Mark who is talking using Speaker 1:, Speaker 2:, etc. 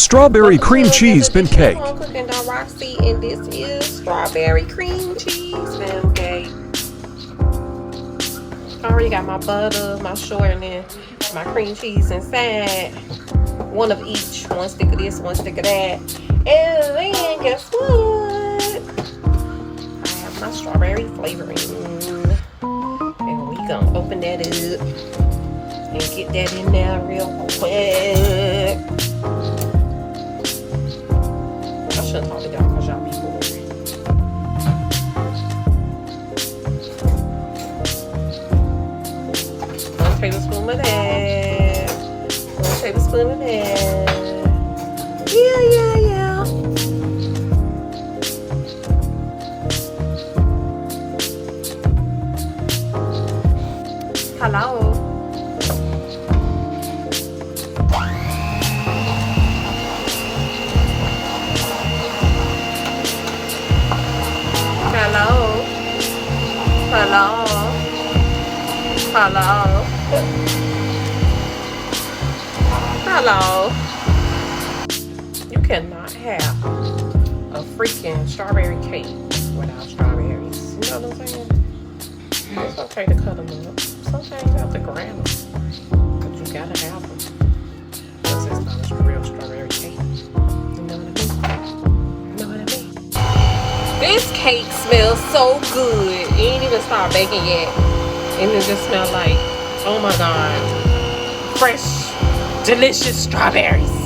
Speaker 1: Strawberry cream cheese Bundt cake.
Speaker 2: HomeCookingDoneRoxy, and this is strawberry cream cheese Bundt cake. I already got my butter, my shortening, my cream cheese inside. One of each. One stick of this, one stick of that. And then guess what? I have my strawberry flavoring. And we gonna open that up and get that in there real quick. I shouldn't talk to y'all because y'all be bored. 1 tablespoon of that. 1 tablespoon of that. Yeah. Hello. Hello. You cannot have a freaking strawberry cake without strawberries. You know what I'm saying? It's okay to cut them up. Sometimes you have to grab them. But you gotta have them. Because it's not a real strawberry cake. You know what I mean? This cake smells so good. It ain't even started baking yet. And it just smells like, oh my God, fresh, delicious strawberries.